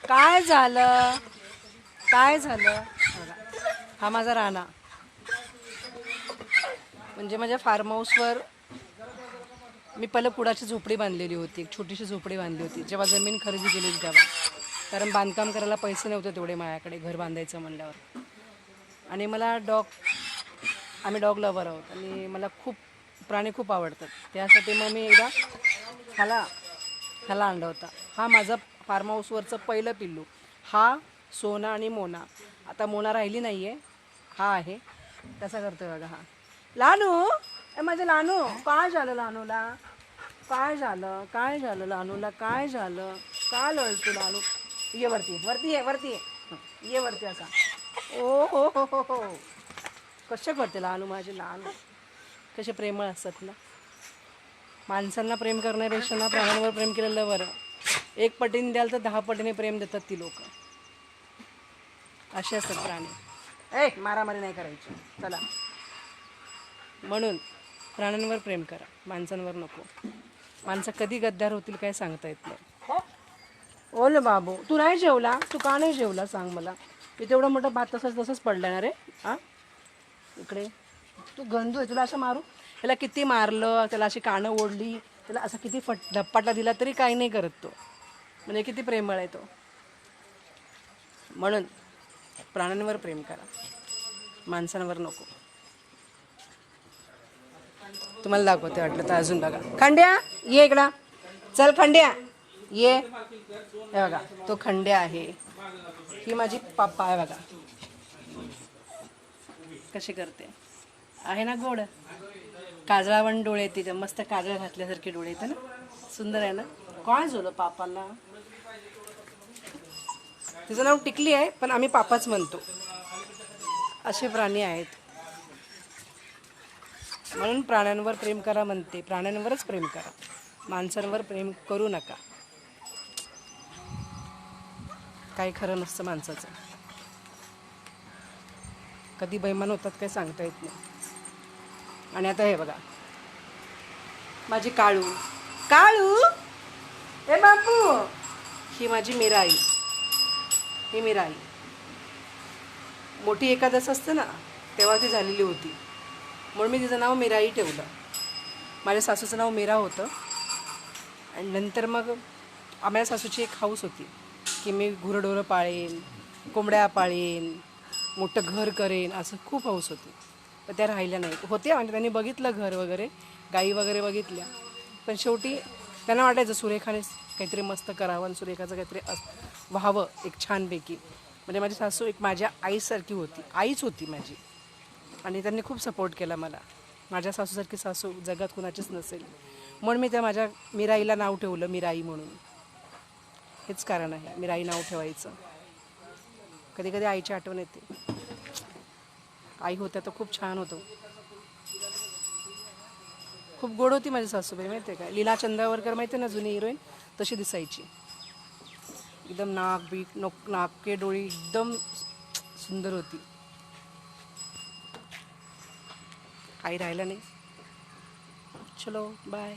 काय झालं काय झालं बघा, हा माझा राणा. म्हणजे माझ्या फार्म हाऊसवर मी पहिलं कुडाची झोपडी बांधलेली होती, एक छोटीशी झोपडी बांधली होती जेव्हा जमीन खरेदी केली होती तेव्हा. कारण बांधकाम करायला पैसे नव्हते तेवढे माझ्याकडे घर बांधायचं म्हणल्यावर. आणि मला आम्ही डॉग लवर आहोत आणि मला खूप प्राणी खूप आवडतात. त्यासाठी मग मी एकदा ह्याला आणलं होता. हा माझा फार्म हाऊसवरचं पहिलं पिल्लू. हा सोना आणि मोना. आता मोना राहिली नाही आहे, हा आहे. कसा करतोय बघा हा. लानू, ए माझं लानू, काय झालं लानूला? काय झालं काय झालं लानूला? काय झालं? काय लढतो लानू? ये वरती वरती ये वरती ये वरती असा. ओ हो. कसे करते लानू माझे लानू, कसे प्रेमळ असतात ना. माणसांना प्रेम करण्यापेक्षा ना प्राण्यांवर प्रेम केलेलं बरं. एक पटीने द्याल तर 10 पटीने प्रेम देतात ती लोक. असे असतात प्राणी. मारामारी नाही करायची चला. म्हणून प्राण्यांवर प्रेम करा, माणसांवर नको. माणसं कधी गद्दार होतील काय सांगता येत नाही. ओले बाबू, तू नाही जेवला? तू का नाही जेवला सांग मला? मी तेवढा मोठा भात तसंच पडला ना रे. हां इकडे तू गंदू आहे, तुला असं मारू? त्याला किती मारलं, त्याला अशी कानं ओढली, त्याला असं किती धप्पाटा दिला तरी काही नाही करत तो. म्हणजे किती प्रेमळ आहे तो. म्हणून प्राण्यांवर प्रेम करा, माणसांवर नको. तुम्हाला दाखवते वाटलं तर अजून बघा. खंड्या ये इकडं, चल खंड्या ये. हे बघा तो खंड्या आहे. ही माझी पापा आहे बघा कशी करते. आहे ना गोड. काजळावण डोळे तिथे मस्त काजळ घातल्यासारखे डोळे येते ना, सुंदर आहे ना. काय झालं पापाला? तिचं नाव टिकली आहे पण आम्ही पापाच म्हणतो. असे प्राणी आहेत. म्हणून प्राण्यांवर प्रेम करा म्हणते. प्राण्यांवरच प्रेम करा, माणसांवर प्रेम करू नका. काही खरं नसतं माणसाचं. कधी बैमान होतात काय सांगता येत नाही. आणि आता हे बघा माझी काळू. काळू ए बापू, ही माझी मीराई. ही मीराई मोठी एकादश असते ना तेव्हा ती झालेली होती, म्हणून मी तिचं नाव मीराई ठेवलं. माझ्या सासूचं नाव मीरा होतं. आणि नंतर मग आम्हाला सासूची एक हाऊस होती की मी गुरंढोरं पाळेन, कोंबड्या पाळेन, मोठं घर करेन, असं खूप हाऊस होती. पण त्या राहिल्या नाही होत्या. म्हणजे त्यांनी बघितलं घर वगैरे, गाई वगैरे बघितल्या, पण शेवटी त्यांना वाटायचं सुरेखाने काहीतरी मस्त करावं आणि सुरेखाचं काहीतरी व्हावं एक छानपैकी. म्हणजे माझी सासू एक माझ्या आईसारखी होती, आईच होती माझी. आणि त्यांनी खूप सपोर्ट केला मला. माझ्या सासूसारखी सासू जगात कुणाचीच नसेल. म्हणून मी त्या माझ्या मीराईला नाव ठेवलं मीराई म्हणून. हेच कारण आहे मीराई नाव ठेवायचं. कधी कधी आईची आठवण येते. आई होत्या तर खूप छान होतं. खूप गोड होती माझी सासूबाई, माहिती आहे का? लीला चंद्रावरकर माहिती आहे ना, जुनी हिरोईन, तशी दिसायची. एकदम नाके डोळी एकदम सुंदर होती. आई राहिला नाही. चलो बाय.